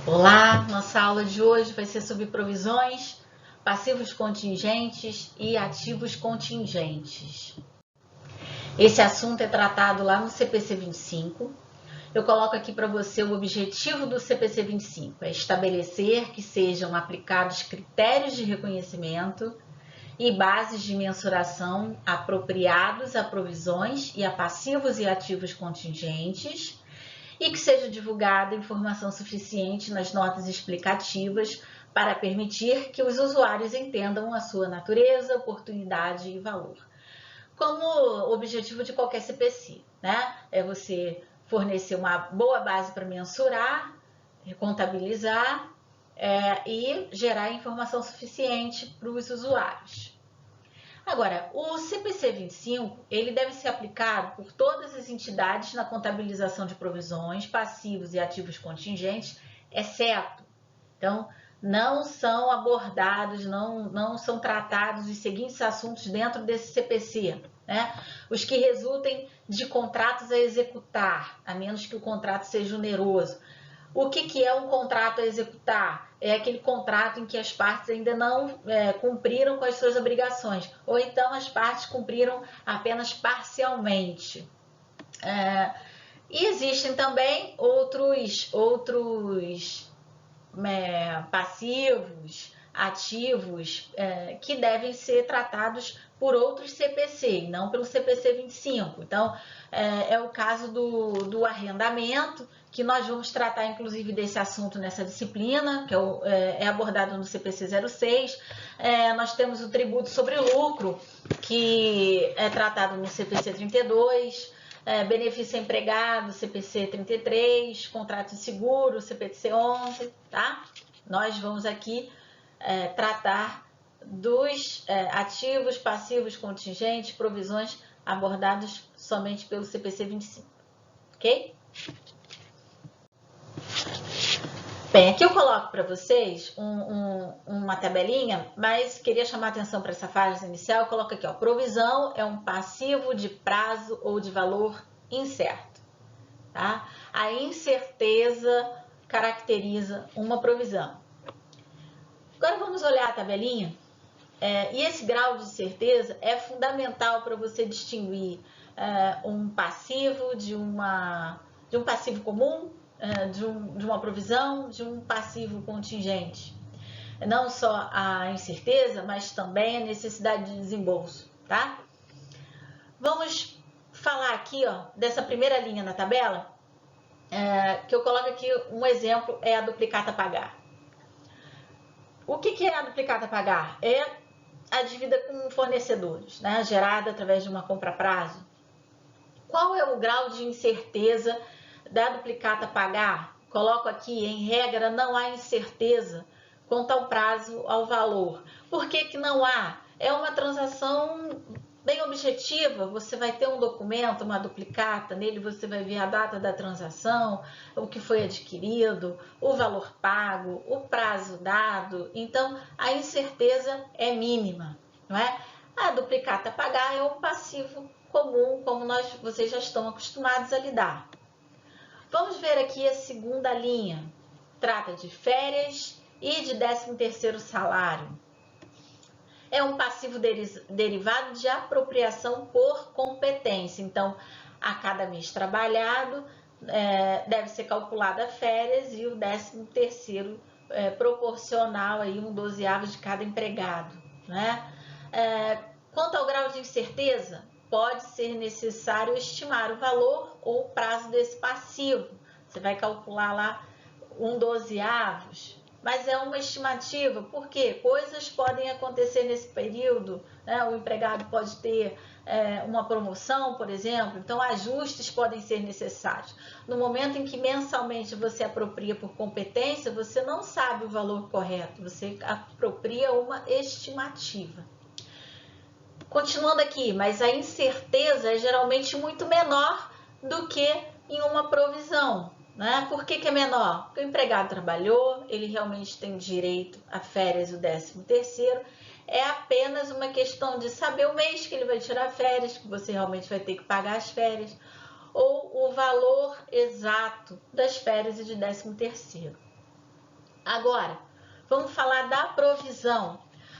Olá, nossa aula de hoje vai ser sobre provisões, passivos contingentes e ativos contingentes. Esse assunto é tratado lá no CPC 25. Eu coloco aqui para você o objetivo do CPC 25, é estabelecer que sejam aplicados critérios de reconhecimento e bases de mensuração apropriados a provisões e a passivos e ativos contingentes, e que seja divulgada informação suficiente nas notas explicativas para permitir que os usuários entendam a sua natureza, oportunidade e valor. Como objetivo de qualquer CPC, né? É você fornecer uma boa base para mensurar, contabilizar e gerar informação suficiente para os usuários. Agora, o CPC 25, ele deve ser aplicado por todas as entidades na contabilização de provisões, passivos e ativos contingentes, exceto. Então, não são abordados, não são tratados os seguintes assuntos dentro desse CPC, né? Os que resultem de contratos a executar, a menos que o contrato seja oneroso. O que é um contrato a executar? É aquele contrato em que as partes ainda não cumpriram com as suas obrigações, ou então as partes cumpriram apenas parcialmente. E existem também outros passivos, ativos, que devem ser tratados por outros CPC, não pelo CPC 25. Então, é o caso do arrendamento, que nós vamos tratar inclusive desse assunto nessa disciplina, que é abordado no CPC 06. Nós temos o tributo sobre lucro, que é tratado no CPC 32, benefício empregado, CPC 33, contrato de seguro, CPC 11, tá? Nós vamos aqui tratar dos ativos, passivos, contingentes, provisões abordados somente pelo CPC 25, ok? Bem, aqui eu coloco para vocês uma tabelinha, mas queria chamar a atenção para essa fase inicial. Eu coloco aqui, ó, provisão é um passivo de prazo ou de valor incerto, tá? A incerteza caracteriza uma provisão. Agora vamos olhar a tabelinha, e esse grau de certeza é fundamental para você distinguir um passivo de um passivo comum, de uma provisão, de um passivo contingente. Não só a incerteza, mas também a necessidade de desembolso, tá? Vamos falar aqui, ó, dessa primeira linha na tabela, que eu coloco aqui um exemplo, é a duplicata a pagar. O que é a duplicata a pagar? É a dívida com fornecedores, né, gerada através de uma compra a prazo. Qual é o grau de incerteza da duplicata a pagar? Coloco aqui, em regra, não há incerteza quanto ao prazo, ao valor. Por que não há? É uma transação bem objetiva, você vai ter um documento, uma duplicata, nele você vai ver a data da transação, o que foi adquirido, o valor pago, o prazo dado, então a incerteza é mínima, não é? A duplicata a pagar é um passivo comum, como vocês já estão acostumados a lidar. Vamos ver aqui a segunda linha, trata de férias e de 13º salário. É um passivo derivado de apropriação por competência. Então, a cada mês trabalhado, deve ser calculada férias e o 13º proporcional aí 1/12 de cada empregado, né? Quanto ao grau de incerteza, pode ser necessário estimar o valor ou o prazo desse passivo. Você vai calcular lá 1/12. Mas é uma estimativa, porque coisas podem acontecer nesse período, né? O empregado pode ter uma promoção, por exemplo, então ajustes podem ser necessários. No momento em que mensalmente você apropria por competência, você não sabe o valor correto, você apropria uma estimativa. Continuando aqui, mas a incerteza é geralmente muito menor do que em uma provisão. Né? Por que é menor? Porque o empregado trabalhou, ele realmente tem direito a férias e o 13º, é apenas uma questão de saber o mês que ele vai tirar férias, que você realmente vai ter que pagar as férias, ou o valor exato das férias e de 13º. Agora, vamos falar da provisão.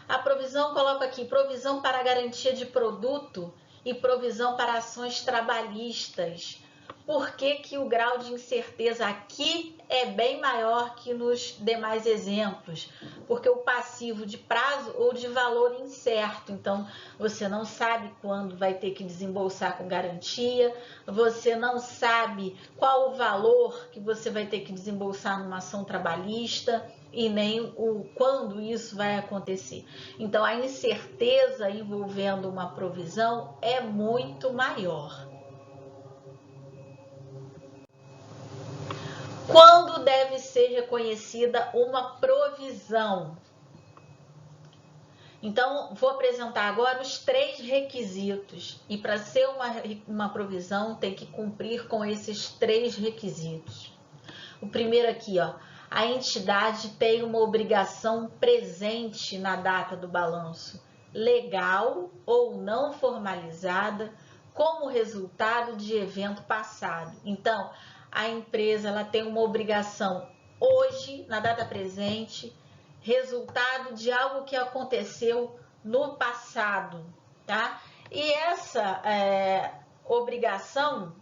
A provisão, coloco aqui, provisão para garantia de produto e provisão para ações trabalhistas. Por que que o grau de incerteza aqui é bem maior que nos demais exemplos? Porque o passivo de prazo ou de valor incerto, então você não sabe quando vai ter que desembolsar com garantia, você não sabe qual o valor que você vai ter que desembolsar numa ação trabalhista e nem quando isso vai acontecer. Então a incerteza envolvendo uma provisão é muito maior. Quando deve ser reconhecida uma provisão? Então, vou apresentar agora os 3 requisitos. E para ser uma provisão, tem que cumprir com esses 3 requisitos. O primeiro aqui, ó, a entidade tem uma obrigação presente na data do balanço, legal ou não formalizada, como resultado de evento passado. Então, a empresa ela tem uma obrigação hoje, na data presente, resultado de algo que aconteceu no passado, tá? E essa obrigação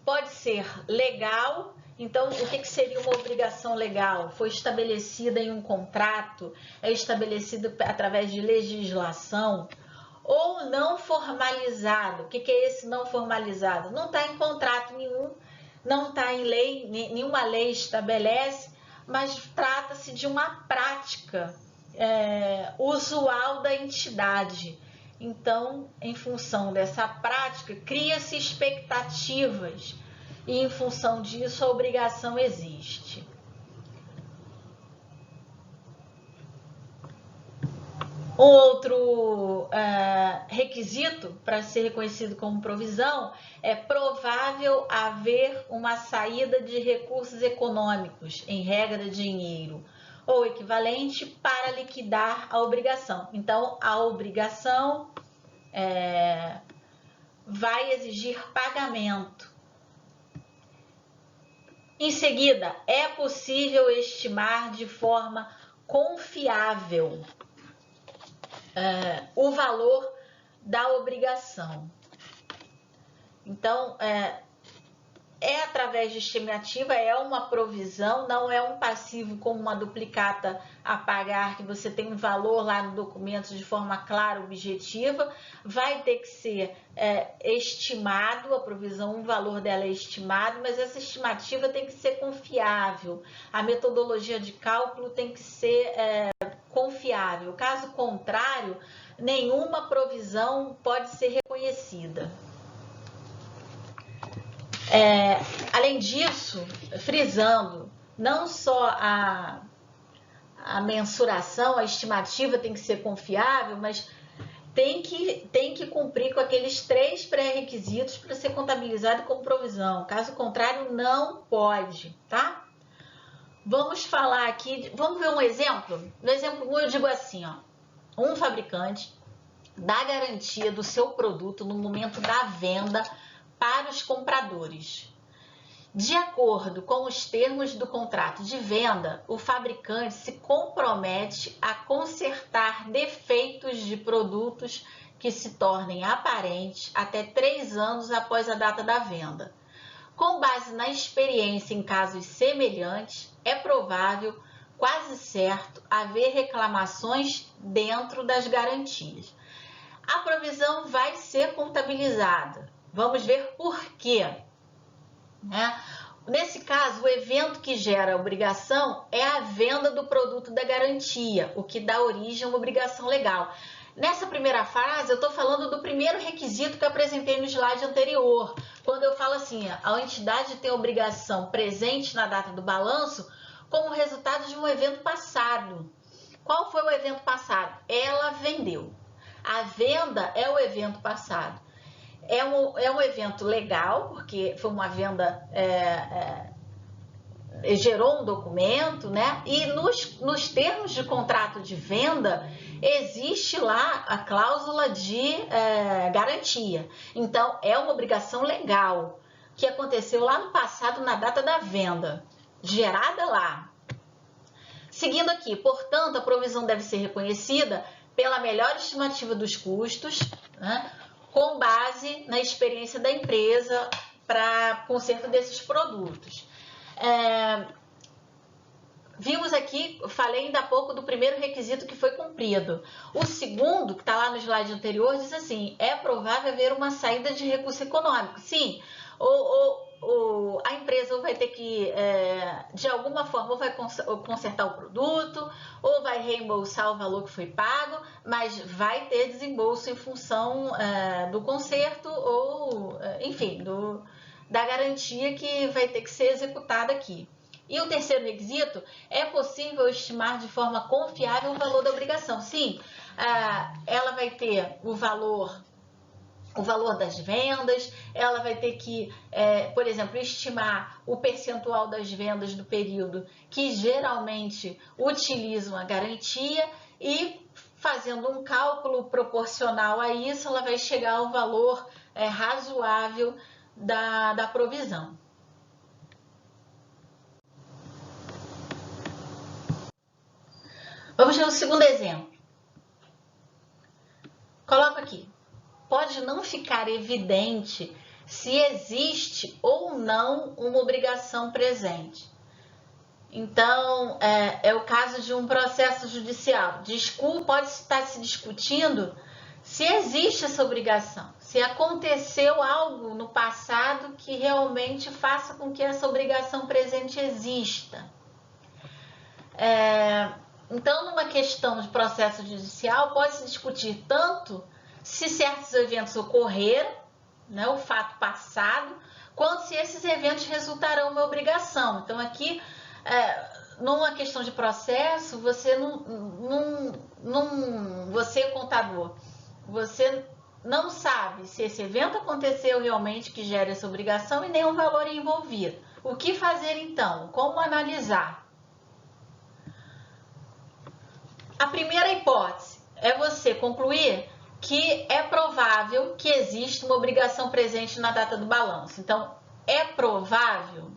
pode ser legal. Então, o que seria uma obrigação legal? Foi estabelecida em um contrato, é estabelecida através de legislação, ou não formalizado. O que é esse não formalizado? Não está em contrato nenhum, não está em lei, nenhuma lei estabelece, mas trata-se de uma prática usual da entidade. Então, em função dessa prática, cria-se expectativas e, em função disso, a obrigação existe. Outro requisito para ser reconhecido como provisão é provável haver uma saída de recursos econômicos, em regra dinheiro, ou equivalente, para liquidar a obrigação. Então, a obrigação vai exigir pagamento. Em seguida, é possível estimar de forma confiável o valor da obrigação. Então, através de estimativa, é uma provisão, não é um passivo como uma duplicata a pagar, que você tem um valor lá no documento de forma clara, objetiva. Vai ter que ser estimado, a provisão, o valor dela é estimado, mas essa estimativa tem que ser confiável. A metodologia de cálculo tem que ser confiável. Caso contrário, nenhuma provisão pode ser reconhecida. Além disso, frisando, não só a mensuração, a estimativa tem que ser confiável, mas tem que cumprir com aqueles 3 pré-requisitos para ser contabilizado como provisão. Caso contrário, não pode, tá? Vamos falar aqui, vamos ver um exemplo? No exemplo 1 eu digo assim, ó, um fabricante dá garantia do seu produto no momento da venda para os compradores. De acordo com os termos do contrato de venda, o fabricante se compromete a consertar defeitos de produtos que se tornem aparentes até 3 anos após a data da venda. Com base na experiência em casos semelhantes, é provável, quase certo, haver reclamações dentro das garantias. A provisão vai ser contabilizada. Vamos ver por quê. Nesse caso, o evento que gera a obrigação é a venda do produto da garantia, o que dá origem a uma obrigação legal. Nessa primeira frase, eu estou falando do primeiro requisito que eu apresentei no slide anterior, quando eu falo assim, a entidade tem obrigação presente na data do balanço como resultado de um evento passado. Qual foi o evento passado? Ela vendeu. A venda é o evento passado. É um evento legal, porque foi uma venda, gerou um documento, né? E nos termos de contrato de venda, existe lá a cláusula de garantia. Então, é uma obrigação legal, que aconteceu lá no passado, na data da venda, gerada lá. Seguindo aqui, portanto, a provisão deve ser reconhecida pela melhor estimativa dos custos, né, com base na experiência da empresa para conserto desses produtos. Vimos aqui, falei ainda há pouco do primeiro requisito que foi cumprido. O segundo, que está lá no slide anterior, diz assim: é provável haver uma saída de recurso econômico. Sim, a empresa ou vai ter que, de alguma forma, ou vai consertar o produto, ou vai reembolsar o valor que foi pago, mas vai ter desembolso em função do conserto ou, enfim, da garantia que vai ter que ser executada aqui. E o terceiro requisito, é possível estimar de forma confiável o valor da obrigação. Sim, ela vai ter o valor das vendas, ela vai ter que, por exemplo, estimar o percentual das vendas do período que geralmente utilizam a garantia e, fazendo um cálculo proporcional a isso, ela vai chegar ao valor razoável da provisão. Vamos ver o segundo exemplo. Coloca aqui. Pode não ficar evidente se existe ou não uma obrigação presente. Então, é o caso de um processo judicial. Pode estar se discutindo se existe essa obrigação, se aconteceu algo no passado que realmente faça com que essa obrigação presente exista. Então, numa questão de processo judicial, pode-se discutir tanto se certos eventos ocorreram, né, o fato passado, quanto se esses eventos resultarão uma obrigação. Então, aqui, numa questão de processo, você você, contador, você não sabe se esse evento aconteceu realmente que gera essa obrigação e nenhum valor é envolvido. O que fazer então? Como analisar? A primeira hipótese é você concluir que é provável que exista uma obrigação presente na data do balanço. Então, é provável.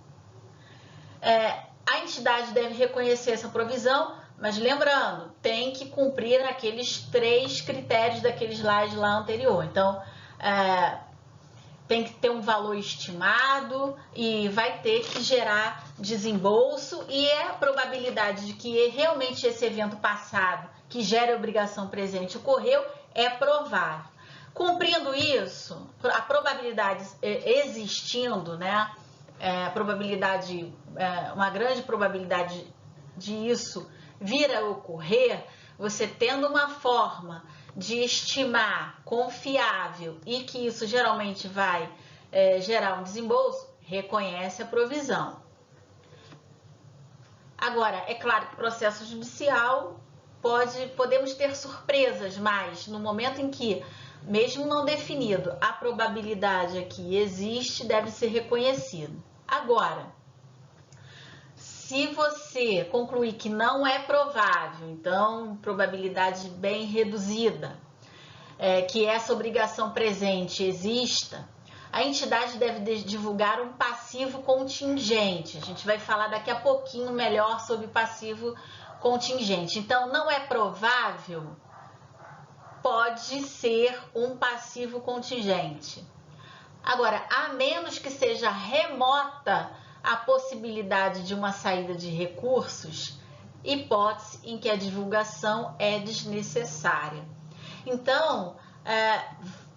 A entidade deve reconhecer essa provisão, mas lembrando, tem que cumprir aqueles 3 critérios daquele slide lá anterior. Então, tem que ter um valor estimado e vai ter que gerar desembolso, e a probabilidade de que realmente esse evento passado que gera obrigação presente ocorreu é provável. Cumprindo isso, a probabilidade existindo, né, uma grande probabilidade de isso vir a ocorrer, você tendo uma forma de estimar confiável e que isso geralmente vai gerar um desembolso, reconhece a provisão. Agora, é claro que o processo judicial podemos ter surpresas, mas no momento em que, mesmo não definido, a probabilidade aqui existe, deve ser reconhecido. Agora, se você concluir que não é provável, então probabilidade bem reduzida, que essa obrigação presente exista, a entidade deve divulgar um passivo contingente. A gente vai falar daqui a pouquinho melhor sobre passivo contingente. Então, não é provável, pode ser um passivo contingente. Agora, a menos que seja remota a possibilidade de uma saída de recursos, hipótese em que a divulgação é desnecessária. Então,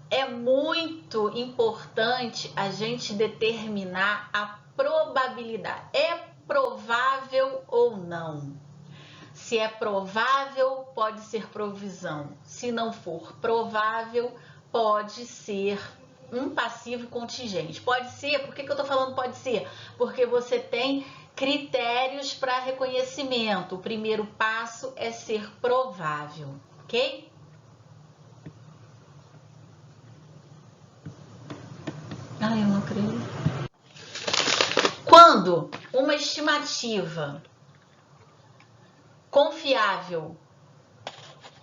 é muito importante a gente determinar a probabilidade. É provável ou não? Se é provável, pode ser provisão. Se não for provável, pode ser um passivo contingente. Pode ser, por que eu estou falando pode ser? Porque você tem critérios para reconhecimento. O primeiro passo é ser provável, ok? Eu não creio. Quando uma estimativa confiável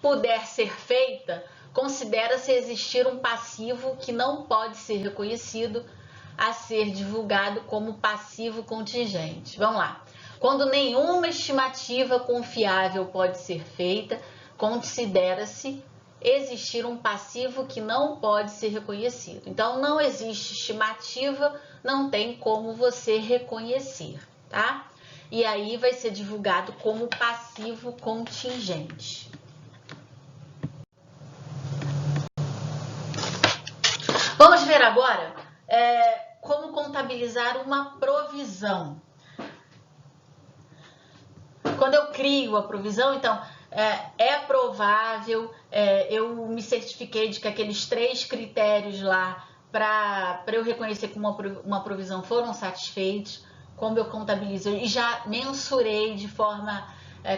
puder ser feita, considera-se existir um passivo que não pode ser reconhecido a ser divulgado como passivo contingente. Vamos lá. Quando nenhuma estimativa confiável pode ser feita, considera-se existir um passivo que não pode ser reconhecido. Então, não existe estimativa, não tem como você reconhecer, tá? E aí vai ser divulgado como passivo contingente. Vamos ver agora como contabilizar uma provisão. Quando eu crio a provisão, então, é provável, eu me certifiquei de que aqueles 3 critérios lá para eu reconhecer que uma provisão foram satisfeitos, como eu contabilizo e já mensurei de forma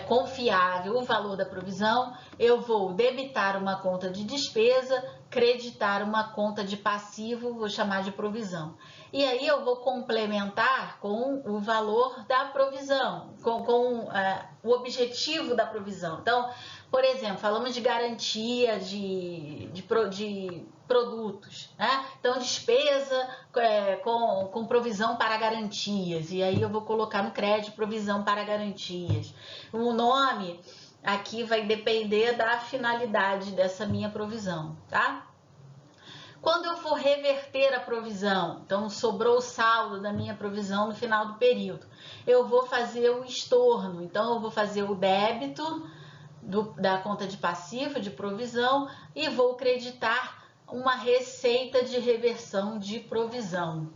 confiável o valor da provisão, eu vou debitar uma conta de despesa, creditar uma conta de passivo, vou chamar de provisão. E aí eu vou complementar com o valor da provisão, com o objetivo da provisão. Então, por exemplo, falamos de garantia de produtos, né? Então, despesa com provisão para garantias. E aí eu vou colocar no crédito provisão para garantias. O nome aqui vai depender da finalidade dessa minha provisão, tá? Quando eu for reverter a provisão, então sobrou o saldo da minha provisão no final do período, eu vou fazer o estorno. Então, eu vou fazer o débito da conta de passivo, de provisão, e vou creditar uma receita de reversão de provisão.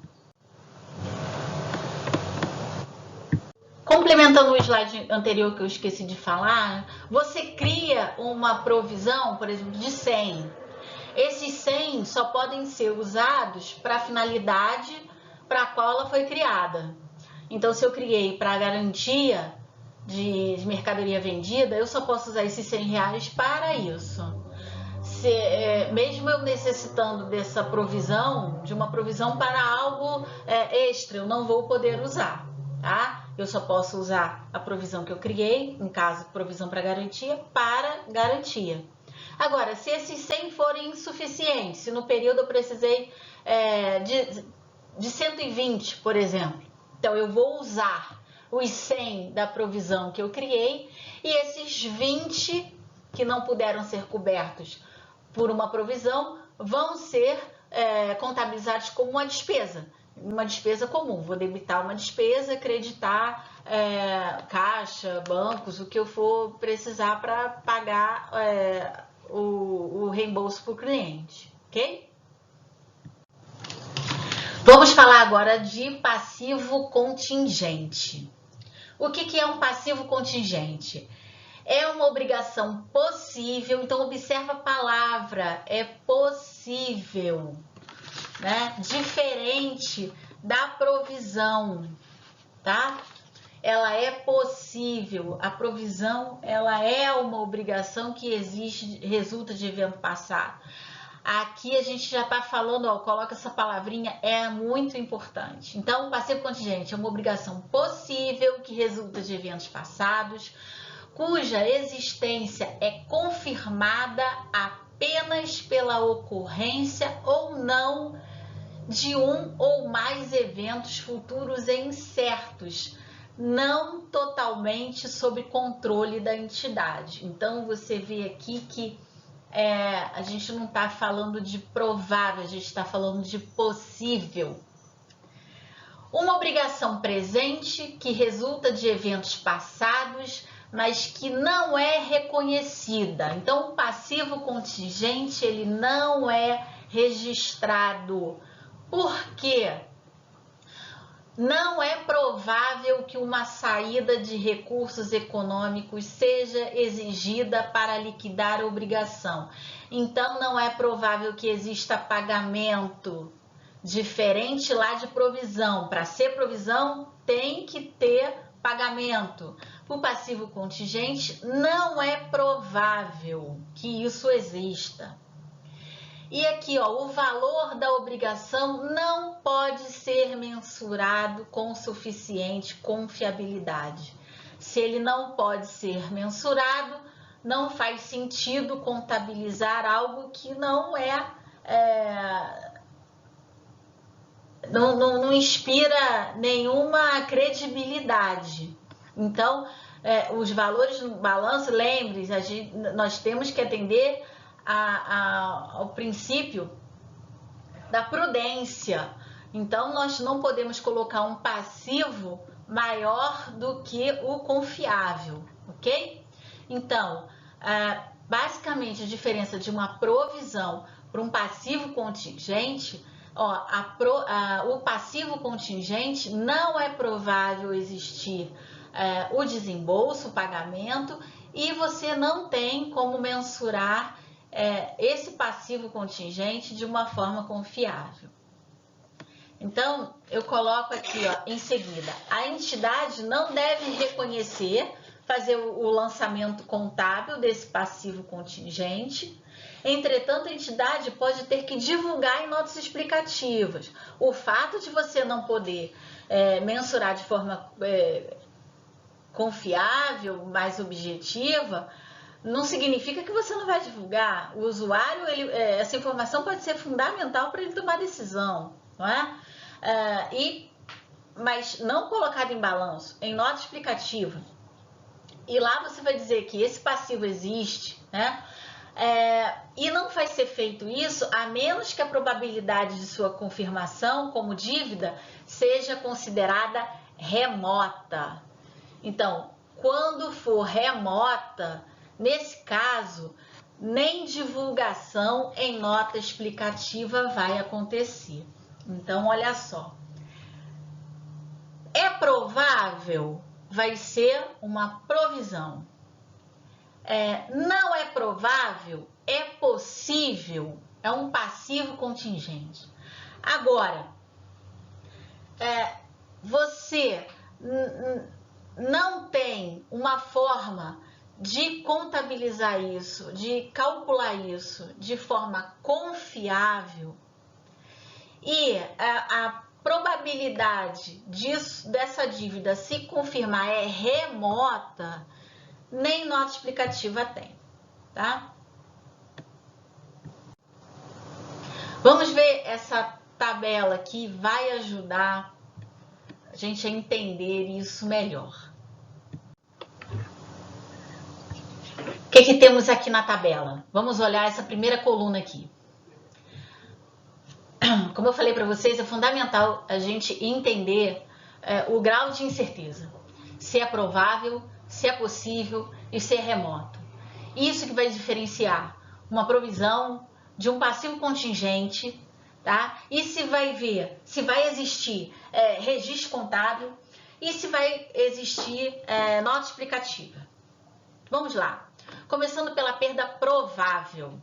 Complementando o slide anterior que eu esqueci de falar, você cria uma provisão, por exemplo, de 100. Esses 100 só podem ser usados para a finalidade para a qual ela foi criada. Então, se eu criei para a garantia de mercadoria vendida, eu só posso usar esses 100 reais para isso. Mesmo eu necessitando dessa provisão, de uma provisão para algo extra, eu não vou poder usar, tá? Eu só posso usar a provisão que eu criei, no caso, provisão para garantia. Agora, se esses 100 forem insuficientes, se no período eu precisei de 120, por exemplo, então eu vou usar os 100 da provisão que eu criei e esses 20 que não puderam ser cobertos por uma provisão vão ser contabilizados como uma despesa comum. Vou debitar uma despesa, creditar caixa, bancos, o que eu for precisar para pagar o reembolso para o cliente, ok? Vamos falar agora de passivo contingente. O que é um passivo contingente? É uma obrigação possível, então observa a palavra, é possível, né? Diferente da provisão, tá? Ela é possível, a provisão ela é uma obrigação que resulta de evento passado. Aqui a gente já está falando, coloca essa palavrinha, é muito importante. Então, o passivo contingente é uma obrigação possível que resulta de eventos passados, cuja existência é confirmada apenas pela ocorrência ou não de um ou mais eventos futuros incertos, não totalmente sob controle da entidade. Então, você vê aqui que a gente não está falando de provável, a gente está falando de possível. Uma obrigação presente que resulta de eventos passados, mas que não é reconhecida. Então, o passivo contingente, ele não é registrado. Por quê? Não é provável que uma saída de recursos econômicos seja exigida para liquidar a obrigação. Então, não é provável que exista pagamento diferente lá de provisão. Para ser provisão, tem que ter pagamento. O passivo contingente, não é provável que isso exista. E aqui, o valor da obrigação não pode ser mensurado com suficiente confiabilidade. Se ele não pode ser mensurado, não faz sentido contabilizar algo que não não inspira nenhuma credibilidade. Então, os valores no balanço, lembre-se, nós temos que atender ao princípio da prudência. Então, nós não podemos colocar um passivo maior do que o confiável, ok? Então, basicamente, a diferença de uma provisão para um passivo contingente, o passivo contingente não é provável existir o desembolso, o pagamento, e você não tem como mensurar esse passivo contingente de uma forma confiável. Então, eu coloco aqui, em seguida, a entidade não deve reconhecer, fazer o lançamento contábil desse passivo contingente. Entretanto, a entidade pode ter que divulgar em notas explicativas. O fato de você não poder mensurar de forma confiável, mais objetiva, não significa que você não vai divulgar. O usuário, essa informação pode ser fundamental para ele tomar decisão, não é? Mas não colocado em balanço, em nota explicativa, e lá você vai dizer que esse passivo existe, né? E não vai ser feito isso a menos que a probabilidade de sua confirmação como dívida seja considerada remota. Então, quando for remota, nesse caso, nem divulgação em nota explicativa vai acontecer. Então, olha só. É provável, vai ser uma provisão. Não é provável, é possível, é um passivo contingente. Agora, você não tem uma forma de contabilizar isso, de calcular isso de forma confiável, e a probabilidade dessa dívida se confirmar é remota, nem nota explicativa tem, tá? Vamos ver essa tabela aqui, vai ajudar a gente a entender isso melhor. O que temos aqui na tabela? Vamos olhar essa primeira coluna aqui. Como eu falei para vocês, é fundamental a gente entender o grau de incerteza. Se é provável, se é possível e se é remoto. Isso que vai diferenciar uma provisão de um passivo contingente, tá? E se vai ver se vai existir registro contábil e se vai existir nota explicativa. Vamos lá. Começando pela perda provável.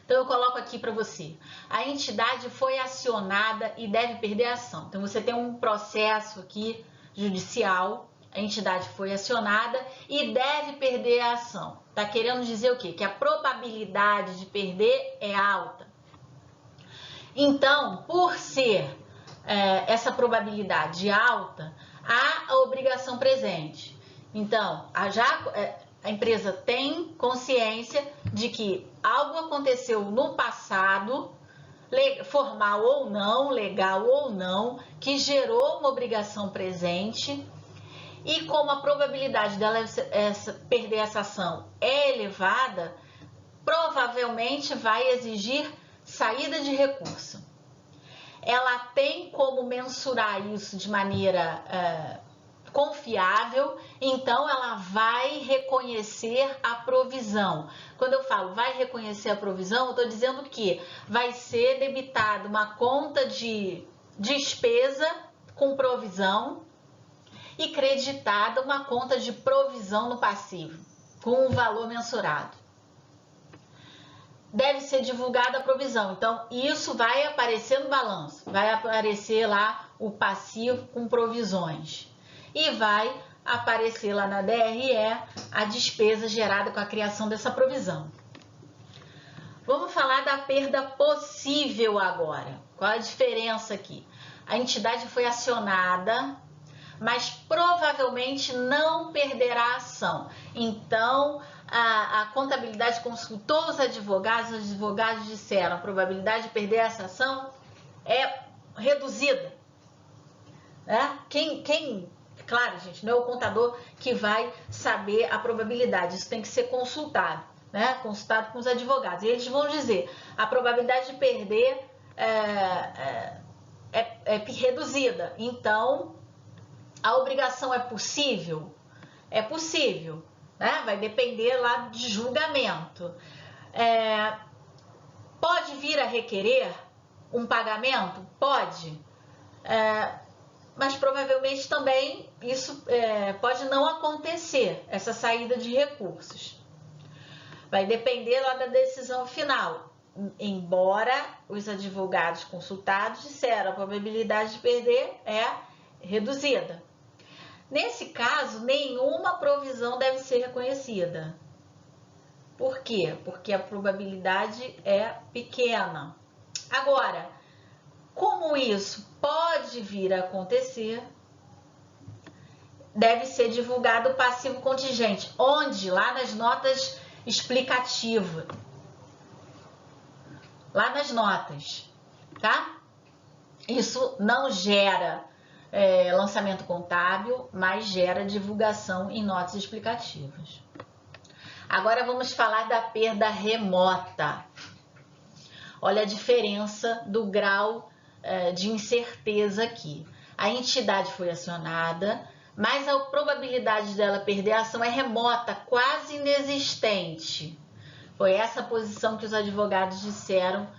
Então, eu coloco aqui para você. A entidade foi acionada e deve perder a ação. Então, você tem um processo aqui judicial, a entidade foi acionada e deve perder a ação. Está querendo dizer o quê? Que a probabilidade de perder é alta. Então, por ser essa probabilidade alta, há a obrigação presente. Então, a empresa tem consciência de que algo aconteceu no passado, formal ou não, legal ou não, que gerou uma obrigação presente, e como a probabilidade dela perder essa ação é elevada, provavelmente vai exigir saída de recurso. Ela tem como mensurar isso de maneira confiável, então ela vai reconhecer a provisão. Quando eu falo vai reconhecer a provisão, eu estou dizendo que vai ser debitada uma conta de despesa com provisão e creditada uma conta de provisão no passivo, com um valor mensurado. Deve ser divulgada a provisão, então isso vai aparecer no balanço, vai aparecer lá o passivo com provisões. E vai aparecer lá na DRE a despesa gerada com a criação dessa provisão. Vamos falar da perda possível agora. Qual a diferença aqui? A entidade foi acionada, mas provavelmente não perderá a ação. Então, a contabilidade consultou os advogados disseram a probabilidade de perder essa ação é reduzida. Quem Claro, gente, não é o contador que vai saber a probabilidade, isso tem que ser consultado, né? Consultado com os advogados. E eles vão dizer, a probabilidade de perder é reduzida. Então, a obrigação é possível? É possível, né? Vai depender lá de julgamento. Pode vir a requerer um pagamento? Pode. Mas provavelmente também isso pode não acontecer, essa saída de recursos. Vai depender lá da decisão final. Embora os advogados consultados disseram, a probabilidade de perder é reduzida. Nesse caso, nenhuma provisão deve ser reconhecida. Por quê? Porque a probabilidade é pequena. Agora, como isso pode vir a acontecer, deve ser divulgado o passivo contingente, onde? Lá nas notas explicativas. Lá nas notas, tá? Isso não gera lançamento contábil, mas gera divulgação em notas explicativas. Agora vamos falar da perda remota. Olha a diferença do grau de incerteza aqui. A entidade foi acionada, mas a probabilidade dela perder a ação é remota, quase inexistente. Foi essa posição que os advogados disseram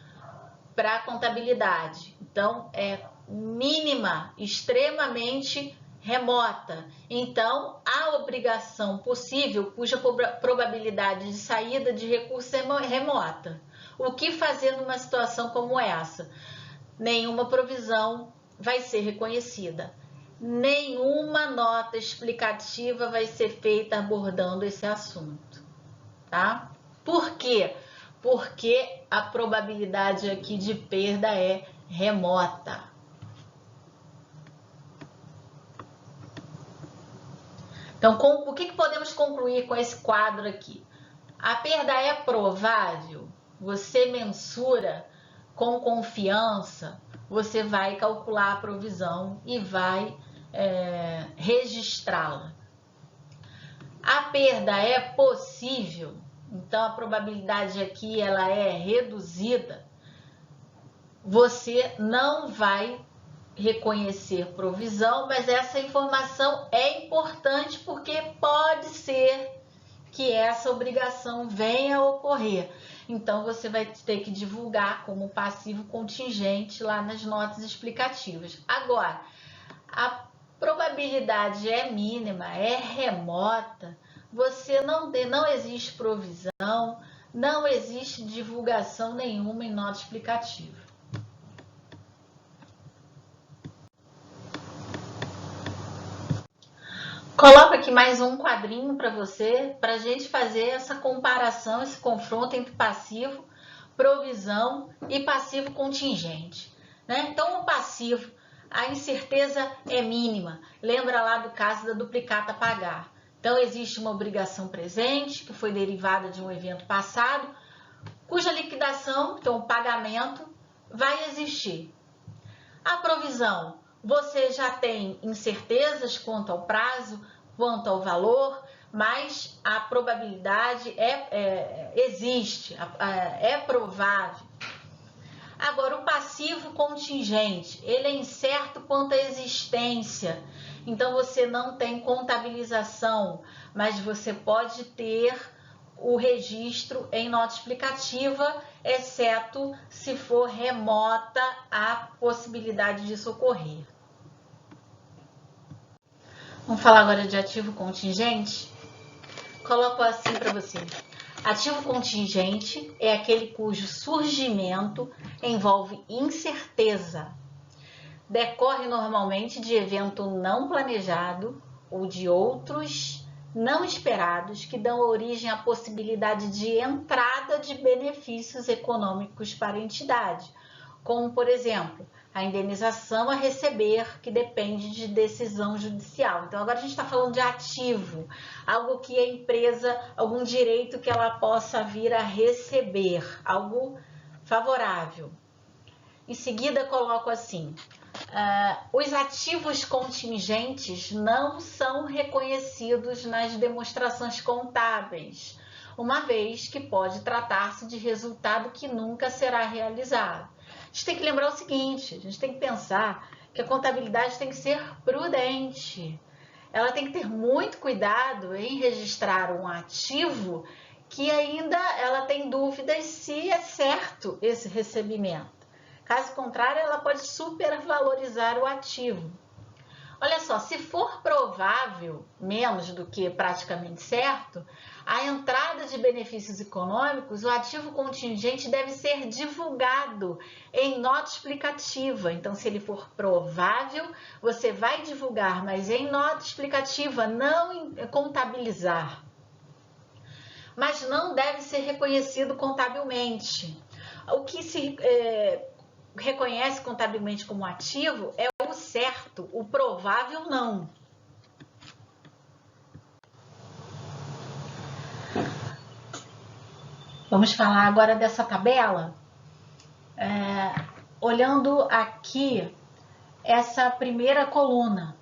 para a contabilidade. Então, é mínima, extremamente remota. Então, a obrigação possível, cuja probabilidade de saída de recurso é remota. O que fazer numa situação como essa? Nenhuma provisão vai ser reconhecida. Nenhuma nota explicativa vai ser feita abordando esse assunto, tá? Por quê? Porque a probabilidade aqui de perda é remota. Então, o que podemos concluir com esse quadro aqui? A perda é provável, você mensura com confiança, você vai calcular a provisão e vai registrá-la. A perda é possível, então a probabilidade aqui ela é reduzida, você não vai reconhecer provisão, mas essa informação é importante porque pode ser que essa obrigação venha a ocorrer. Então, você vai ter que divulgar como passivo contingente lá nas notas explicativas. Agora, a probabilidade é mínima, é remota, você não existe provisão, não existe divulgação nenhuma em nota explicativa. Coloco aqui mais um quadrinho para você, para a gente fazer essa comparação, esse confronto entre passivo, provisão e passivo contingente, né? Então, o passivo, a incerteza é mínima. Lembra lá do caso da duplicata pagar. Então, existe uma obrigação presente, que foi derivada de um evento passado, cuja liquidação, então o pagamento, vai existir. A provisão, você já tem incertezas quanto ao prazo, quanto ao valor, mas a probabilidade existe, é provável. Agora, o passivo contingente, ele é incerto quanto à existência, então você não tem contabilização, mas você pode ter o registro em nota explicativa, exceto se for remota a possibilidade disso ocorrer. Vamos falar agora de ativo contingente? Coloco assim para você. Ativo contingente é aquele cujo surgimento envolve incerteza. Decorre normalmente de evento não planejado ou de outros não esperados que dão origem à possibilidade de entrada de benefícios econômicos para a entidade, como, por exemplo, a indenização a receber, que depende de decisão judicial. Então, agora a gente está falando de ativo, algo que a empresa, algum direito que ela possa vir a receber, algo favorável. Em seguida, coloco assim, Os ativos contingentes não são reconhecidos nas demonstrações contábeis, uma vez que pode tratar-se de resultado que nunca será realizado. A gente tem que lembrar o seguinte, a gente tem que pensar que a contabilidade tem que ser prudente. Ela tem que ter muito cuidado em registrar um ativo que ainda ela tem dúvidas se é certo esse recebimento. Caso contrário, ela pode supervalorizar o ativo. Olha só, se for provável, menos do que praticamente certo, a entrada de benefícios econômicos, o ativo contingente deve ser divulgado em nota explicativa. Então, se ele for provável, você vai divulgar, mas em nota explicativa, não contabilizar. Mas não deve ser reconhecido contabilmente. O que se reconhece contabilmente como ativo é o certo, o provável não. Vamos falar agora dessa tabela. Olhando aqui essa primeira coluna.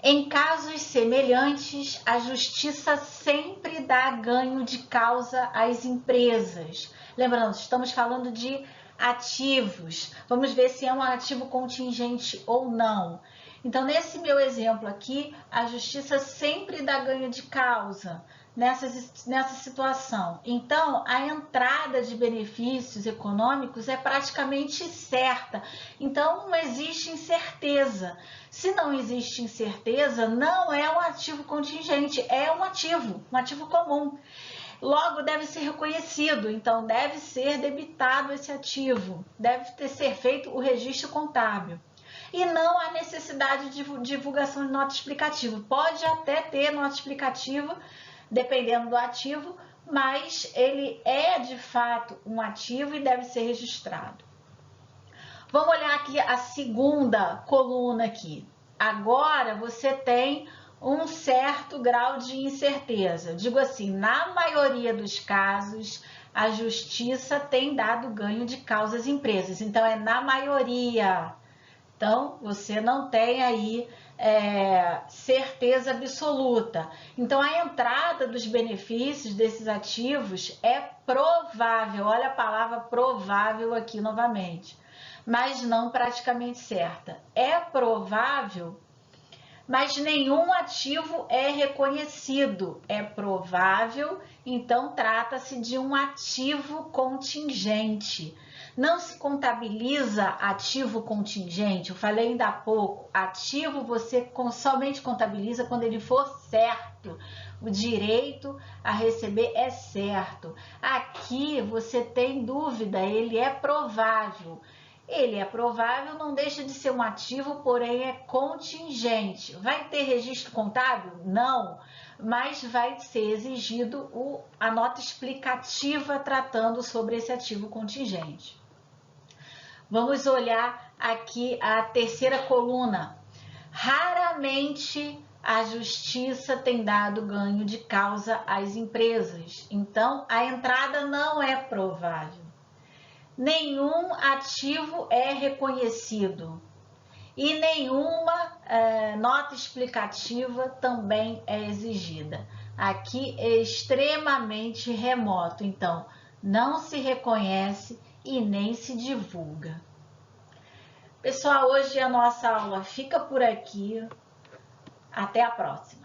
Em casos semelhantes, a justiça sempre dá ganho de causa às empresas. Lembrando, estamos falando de ativos. Vamos ver se é um ativo contingente ou não. Então, nesse meu exemplo aqui, a justiça sempre dá ganho de causa nessa situação. Então, a entrada de benefícios econômicos é praticamente certa. Então, não existe incerteza. Se não existe incerteza, não é um ativo contingente, é um ativo comum. Logo, deve ser reconhecido, então deve ser debitado esse ativo, deve ser feito o registro contábil. E não há necessidade de divulgação de nota explicativa. Pode até ter nota explicativa, dependendo do ativo, mas ele é de fato um ativo e deve ser registrado. Vamos olhar aqui a segunda coluna aqui. Agora você tem um certo grau de incerteza. Digo assim, na maioria dos casos, a justiça tem dado ganho de causa às empresas. Então, é na maioria. Então, você não tem aí certeza absoluta. Então, a entrada dos benefícios desses ativos é provável. Olha a palavra provável aqui novamente. Mas não praticamente certa. É provável, mas nenhum ativo é reconhecido. É provável, então trata-se de um ativo contingente. Não se contabiliza ativo contingente. Eu falei ainda há pouco, ativo você somente contabiliza quando ele for certo. O direito a receber é certo. Aqui você tem dúvida, ele é provável. Ele é provável, não deixa de ser um ativo, porém é contingente. Vai ter registro contábil? Não, mas vai ser exigido a nota explicativa tratando sobre esse ativo contingente. Vamos olhar aqui a terceira coluna. Raramente a justiça tem dado ganho de causa às empresas, então a entrada não é provável. Nenhum ativo é reconhecido e nenhuma nota explicativa também é exigida. Aqui é extremamente remoto, então não se reconhece e nem se divulga. Pessoal, hoje a nossa aula fica por aqui. Até a próxima.